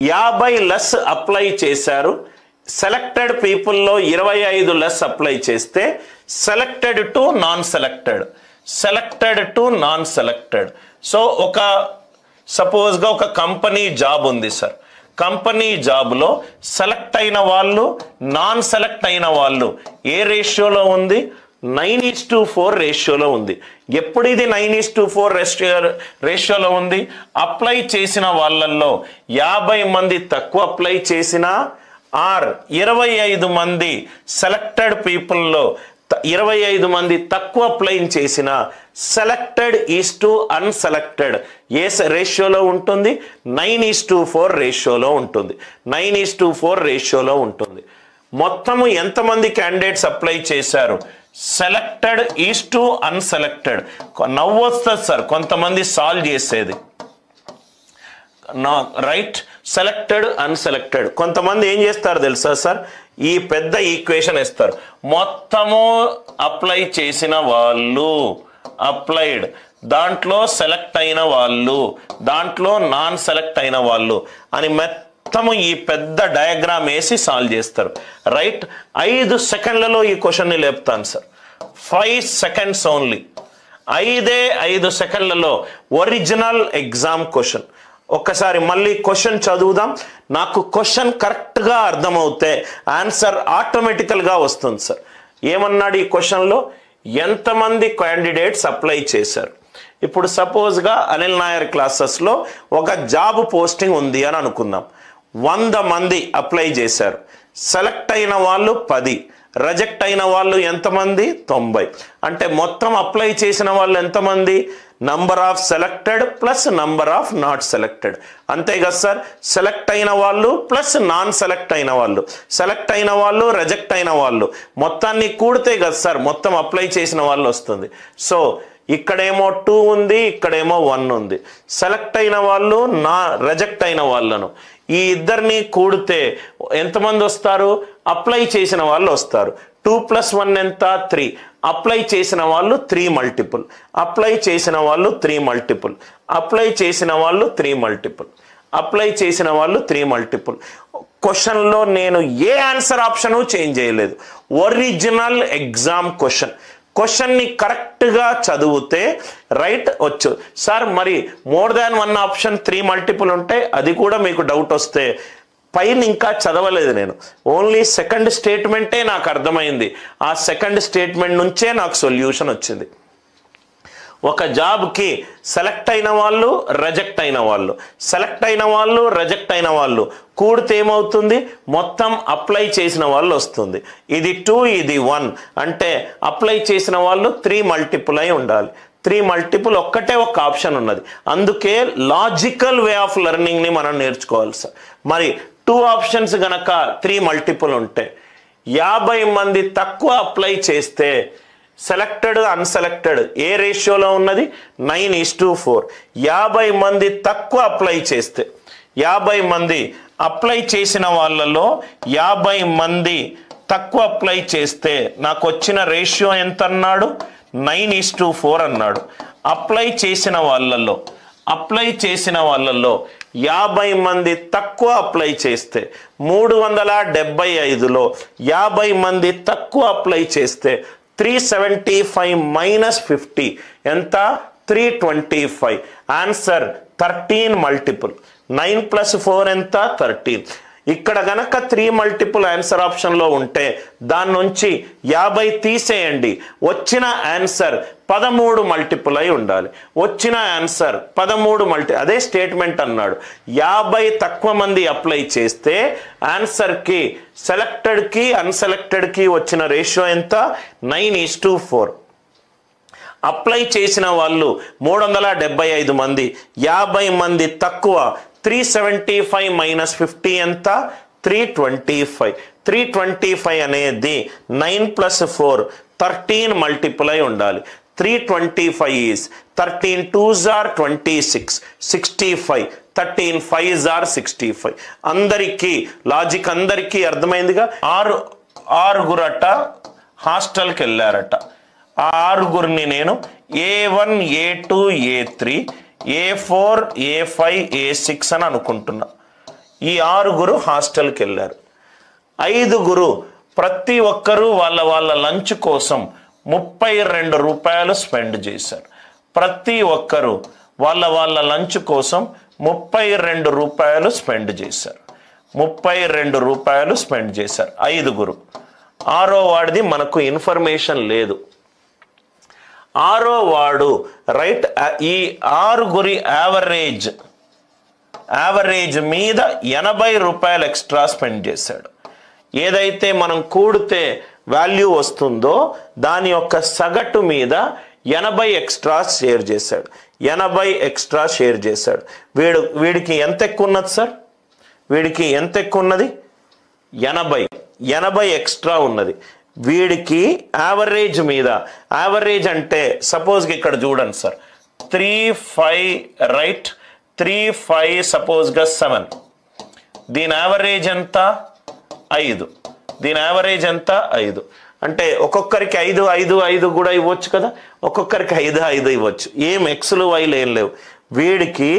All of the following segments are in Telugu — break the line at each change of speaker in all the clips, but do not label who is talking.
50 లెస్ అప్లై చేశారు. సెలెక్టెడ్ పీపుల్లో 25 లెస్ అప్లై చేస్తే selected to non selected, selected to non selected. So ఒక సపోజ్గా ఒక కంపెనీ జాబ్ ఉంది సార్. కంపెనీ జాబ్లో సెలెక్ట్ అయిన వాళ్ళు నాన్ సెలెక్ట్ అయిన వాళ్ళు ఏ రేషియోలో ఉంది? 9:4 రేషియోలో ఉంది. ఎప్పుడు ఇది 9:4 రేషియోలో ఉంది? అప్లై చేసిన వాళ్ళల్లో 50 మంది తక్కువ అప్లై చేసినా ఆర్ 25 మంది సెలెక్టెడ్ పీపుల్లో 25 మంది తక్కువ అప్లై చేసిన సెలెక్టెడ్ ఈజ్ టు అన్సెలెక్టెడ్ ఏ రేషియోలో ఉంటుంది? 9:4 రేషియోలో ఉంటుంది. 9:4 రేషియోలో ఉంటుంది. మొత్తము ఎంతమంది క్యాండిడేట్స్ అప్లై చేశారు? Selected is to unselected. నవ్వు వస్తుంది సార్ కొంతమంది సాల్వ్ చేసేది, రైట్? సెలెక్టెడ్ అన్సెలెక్టెడ్. కొంతమంది ఏం చేస్తారు తెలుసా సార్? ఈ పెద్ద ఈక్వేషన్ ఇస్తారు, మొత్తము అప్లై చేసిన వాళ్ళు, అప్లైడ్, దాంట్లో సెలెక్ట్ అయిన వాళ్ళు, దాంట్లో నాన్ సెలెక్ట్ అయిన వాళ్ళు అని మొత్తము ఈ పెద్ద డయాగ్రామ్ వేసి సాల్వ్ చేస్తారు, రైట్? 5 సెకండ్లలో ఈ క్వశ్చన్ని లేపుతాను సార్. 5 seconds only. 5 సెకండ్లలో ఒరిజినల్ ఎగ్జామ్ క్వశ్చన్. ఒక్కసారి మళ్ళీ క్వశ్చన్ చదువుదాం. నాకు క్వశ్చన్ కరెక్ట్గా అర్థమవుతే ఆన్సర్ ఆటోమేటికల్గా వస్తుంది సార్. ఏమన్నాడు ఈ క్వశ్చన్లో? ఎంతమంది క్యాండిడేట్స్ అప్లై చేశారు? ఇప్పుడు సపోజ్గా అనిల్ నాయర్ క్లాసెస్లో ఒక జాబ్ పోస్టింగ్ ఉంది అని అనుకుందాం. 100 మంది అప్లై చేశారు. సెలెక్ట్ అయిన వాళ్ళు 10, రిజెక్ట్ అయిన వాళ్ళు ఎంతమంది? 90. అంటే మొత్తం అప్లై చేసిన వాళ్ళు ఎంతమంది? Number of selected plus number of not selected. అంతే కదా సార్? సెలెక్ట్ అయిన వాళ్ళు ప్లస్ నాన్ సెలెక్ట్ అయిన వాళ్ళు, సెలెక్ట్ అయిన వాళ్ళు, రిజెక్ట్ అయిన వాళ్ళు, మొత్తాన్ని కూడితే కదా సార్ మొత్తం అప్లై చేసిన వాళ్ళు వస్తుంది. సో ఇక్కడేమో 2 ఉంది, ఇక్కడేమో 1 ఉంది. సెలెక్ట్ అయిన వాళ్ళు, రిజెక్ట్ అయిన వాళ్ళను ఈ ఇద్దరిని కూడితే ఎంతమంది వస్తారు? అప్లై చేసిన వాళ్ళు వస్తారు. 2 + 1 ఎంత? 3. అప్లై చేసిన వాళ్ళు 3 మల్టిపుల్, అప్లై చేసిన వాళ్ళు 3 మల్టిపుల్, అప్లై చేసిన వాళ్ళు 3 మల్టిపుల్, అప్లై చేసిన వాళ్ళు 3 మల్టిపుల్. క్వశ్చన్లో నేను ఏ ఆన్సర్ ఆప్షను చేంజ్ చేయలేదు. ఒరిజినల్ ఎగ్జామ్ క్వశ్చన్ని కరెక్ట్గా చదివితే రైట్ వచ్చు సార్. మరి మోర్ దాన్ 1 ఆప్షన్ 3 మల్టిపుల్ ఉంటే అది కూడా మీకు డౌట్ వస్తే పైన ఇంకా చదవలేదు నేను. ఓన్లీ సెకండ్ స్టేట్మెంటే నాకు అర్థమైంది. ఆ సెకండ్ స్టేట్మెంట్ నుంచే నాకు సొల్యూషన్ వచ్చింది. ఒక జాబ్కి సెలెక్ట్ అయిన వాళ్ళు, రిజెక్ట్ అయిన వాళ్ళు, సెలెక్ట్ అయిన వాళ్ళు, రిజెక్ట్ అయిన వాళ్ళు కూడితే ఏమవుతుంది? మొత్తం అప్లై చేసిన వాళ్ళు వస్తుంది. ఇది 2, ఇది 1 అంటే అప్లై చేసిన వాళ్ళు 3 మల్టిపుల్ అయి ఉండాలి. 3 మల్టిపుల్ ఒక్కటే ఒక ఆప్షన్ ఉన్నది. అందుకే లాజికల్ వే ఆఫ్ లెర్నింగ్ని మనం నేర్చుకోవాలి సార్. మరి 2 ఆప్షన్స్ గనక 3 మల్టిపుల్ ఉంటే 50 మంది తక్కువ అప్లై చేస్తే సెలెక్టెడ్ అన్సెలెక్టెడ్ ఏ రేషియోలో ఉన్నది? 9:4. 50 మంది తక్కువ అప్లై చేస్తే, 50 మంది అప్లై చేసిన వాళ్ళలో 50 మంది తక్కువ అప్లై చేస్తే నాకు వచ్చిన రేషియో ఎంత అన్నాడు? 9:4 అన్నాడు. అప్లై చేసిన వాళ్ళలో 50 మంది తక్కువ అప్లై చేస్తే 375లో 50 మంది తక్కువ అప్లై చేస్తే 375 - 50 ఎంత? 325. Answer 13 multiple. 9 + 4 ఎంత? 13. ఇక్కడ గనక 3 మల్టిపుల్ ఆన్సర్ ఆప్షన్లో ఉంటే దాని నుంచి 50 తీసేయండి. వచ్చిన ఆన్సర్ 13 మల్టిపుల్ అయి ఉండాలి. వచ్చిన ఆన్సర్ 13 అదే స్టేట్మెంట్ అన్నాడు. 50 తక్కువ మంది అప్లై చేస్తే ఆన్సర్కి సెలెక్టెడ్కి అన్సెలెక్టెడ్కి వచ్చిన రేషియో ఎంత? 9:4. అప్లై చేసిన వాళ్ళు 375 మంది, 50 మంది తక్కువ, 375 - 50 ఎంత? 325. 325 అనేది 9 + 4 13 మల్టిపుల్ అయి ఉండాలి. 325 is 13 2s are 26, 65, 13 5s are 65. అందరికీ లాజిక్ అందరికీ అర్థమైందిగా. ఆరుగురట హాస్టల్కి వెళ్ళారట. ఆ ఆరుగురిని నేను A1 A2 A3 A4 A5 A6 అని అనుకుంటున్నా. ఈ 6 హాస్టల్కి వెళ్ళారు. 5 ప్రతి ఒక్కరూ వాళ్ళ లంచ్ కోసం 32 రూపాయలు స్పెండ్ చేశారు. ప్రతి ఒక్కరూ వాళ్ళ లంచ్ కోసం 32 రూపాయలు స్పెండ్ చేశారు. 32 రూపాయలు స్పెండ్ చేశారు 5. 6వ వాడిది మనకు ఇన్ఫర్మేషన్ లేదు. 6వ వాడు రైట్ ఈ 6 యావరేజ్ మీద 80 రూపాయలు ఎక్స్ట్రా స్పెండ్ చేశాడు. ఏదైతే మనం కూడితే వాల్యూ వస్తుందో దాని యొక్క సగటు మీద 80 ఎక్స్ట్రా షేర్ చేశాడు. 80 ఎక్స్ట్రా షేర్ చేశాడు. వీడికి ఎంత ఎక్కువ ఉన్నది సార్? వీడికి ఎంత ఎక్కువ ఉన్నది? 80 ఎక్స్ట్రా ఉన్నది. వీడికి యావరేజ్ మీద, యావరేజ్ అంటే సపోజ్కి ఇక్కడ చూడండి సార్, 3-5 రైట్, 3-5 సపోజ్గా 7. దీని యావరేజ్ ఎంత? 5. దీని యావరేజ్ ఎంత? 5. అంటే ఒక్కొక్కరికి 5 కూడా ఇవ్వచ్చు కదా, ఒక్కొక్కరికి 5 ఇవ్వచ్చు. ఏం ఎక్స్లు వైలు ఏం లేవు. వీడికి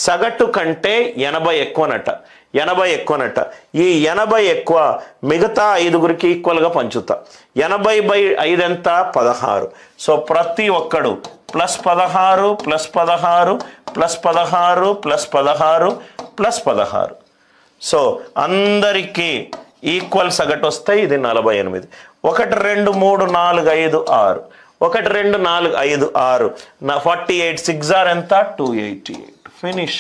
సగటు కంటే 80 ఎక్కువనట. 80 ఎక్కువనట. ఈ 80 ఎక్కువ మిగతా 5 ఈక్వల్గా పంచుతా. 80/5 ఎంత? 16. సో ప్రతి ఒక్కడు +16 +16 +16 +16 +16. సో అందరికీ ఈక్వల్ సగటు వస్తాయి. ఇది 48. 1 2 3 4 5 6. 1 2 4 5 6. 48 6 ఆర్ ఎంత? 288. Finish.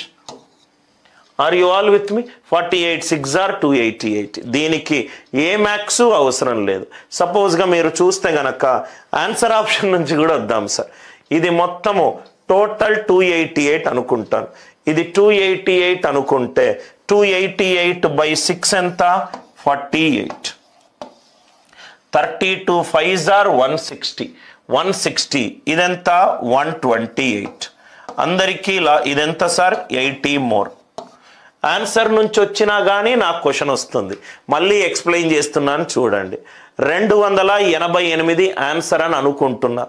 Are you all with me? 48 6 are 288. దీనికి ఏ మ్యాథ్స్ అవసరం లేదు. సపోజ్గా మీరు చూస్తే గనక ఆన్సర్ ఆప్షన్ నుంచి కూడా వద్దాం సార్. ఇది మొత్తము టోటల్ 288 అనుకుంటాను. ఇది 288 అనుకుంటే 288/6 ఎంత? 48. 32 5s are 160. 160. ఇదెంత? 128. అందరికీ ఇదెంత సార్? 80 మోర్. ఆన్సర్ నుంచి వచ్చినా కానీ నాకు క్వశ్చన్ వస్తుంది. మళ్ళీ ఎక్స్ప్లెయిన్ చేస్తున్నాను చూడండి. 288 ఆన్సర్ అని అనుకుంటున్నా.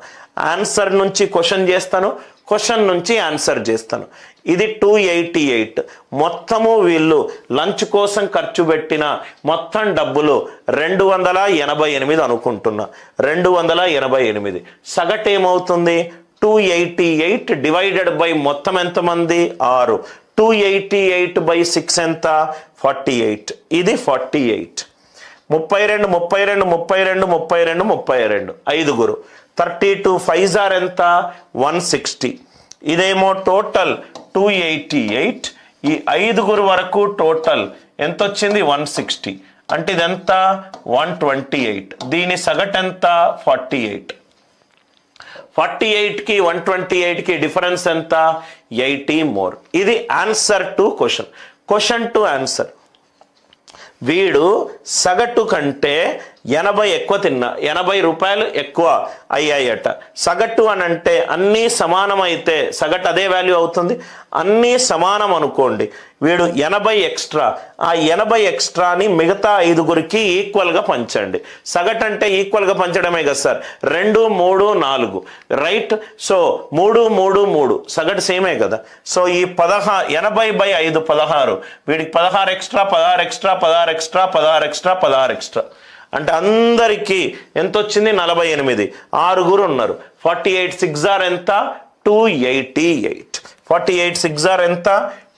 ఆన్సర్ నుంచి క్వశ్చన్ చేస్తాను, క్వశ్చన్ నుంచి ఆన్సర్ చేస్తాను. ఇది 288. మొత్తము వీళ్ళు లంచ్ కోసం ఖర్చు పెట్టిన మొత్తం డబ్బులు 288 అనుకుంటున్నా. 288. సగటు ఏమవుతుంది? 288 డివైడెడ్ బై మొత్తం ఎంతమంది? 6. 288/6 ఎంత? 48. ఇది 48. 32 32 32 32 32. 5. 32 5s are ఎంత? 160. ఇదేమో టోటల్ 288. ఈ 5 వరకు టోటల్ ఎంత వచ్చింది? 160. అంటే ఇదెంత? 128. దీని సగటు ఎంత? 48. 48కి 128కి డిఫరెన్స్ ఎంత? 80 మోర్. ఇది answer to question. Question to answer. వీడు సగటు కంటే 80 ఎక్కువ తిన్నా, 80 రూపాయలు ఎక్కువ అయ్యాయట. సగటు అని అంటే అన్నీ సమానం అయితే సగటు అదే వాల్యూ అవుతుంది. అన్నీ సమానం అనుకోండి. వీడు 80 ఎక్స్ట్రా, ఆ 80 ఎక్స్ట్రాని మిగతా 5 ఈక్వల్గా పంచండి. సగటు అంటే ఈక్వల్గా పంచడమే కదా సార్. 2 3 4 రైట్. సో 3 3 3 సగటు సేమే కదా. సో ఈ 80/5 16. వీడికి 16 extra 16 extra 16 extra 16 extra 16 extra అంటే అందరికీ ఎంత వచ్చింది? 48. 6 ఉన్నారు. 48 6 ఆర్ ఎంత? 288. 48 6 ఆర్ ఎంత?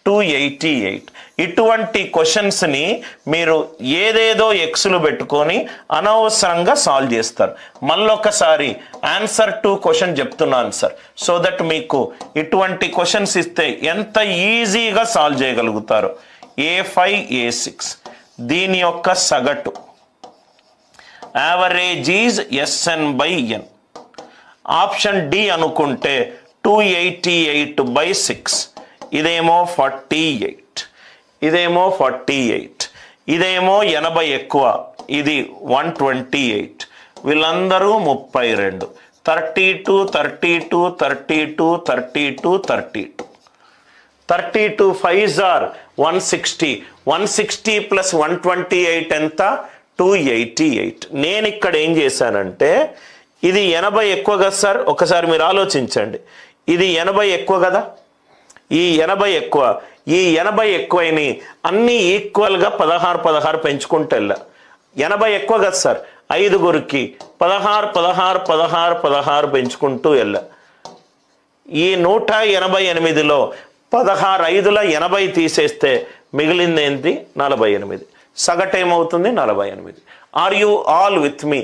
288. ఇటువంటి క్వశ్చన్స్ని మీరు ఏదేదో ఎక్స్లు పెట్టుకొని అనవసరంగా సాల్వ్ చేస్తారు. మళ్ళొకసారి ఆన్సర్ టు క్వశ్చన్ చెప్తున్నాను సార్, సో దట్ మీకు ఇటువంటి క్వశ్చన్స్ ఇస్తే ఎంత ఈజీగా సాల్వ్ చేయగలుగుతారు. A5 A6 దీని యొక్క సగటు average is SN/N. Option D అనుకుంటే 288/6. ఇదేమో 48. ఇదేమో 48. ఇదేమో 80 ఎక్కువ. ఇది 128. వీళ్ళందరూ 32. 32 32 32 32 32. 32 5s are 160. 160 + 128 ఎంత? 288. నేను ఇక్కడ ఏం చేశానంటే, ఇది 80 ఎక్కువ కదా సార్. ఒకసారి మీరు ఆలోచించండి. ఇది 80 ఎక్కువ కదా. ఈ 80 ఎక్కువ, ఈ 80 ఎక్కువైన అన్నీ ఈక్వల్గా 16 పెంచుకుంటూ వెళ్ళా. 80 ఎక్కువ కదా సార్, 5గురికి 16 పెంచుకుంటూ వెళ్ళా. ఈ 188లో 16 5ల 80 తీసేస్తే మిగిలింది ఏంటి? 48. సగటు ఏమవుతుంది? 48. Are you all with me?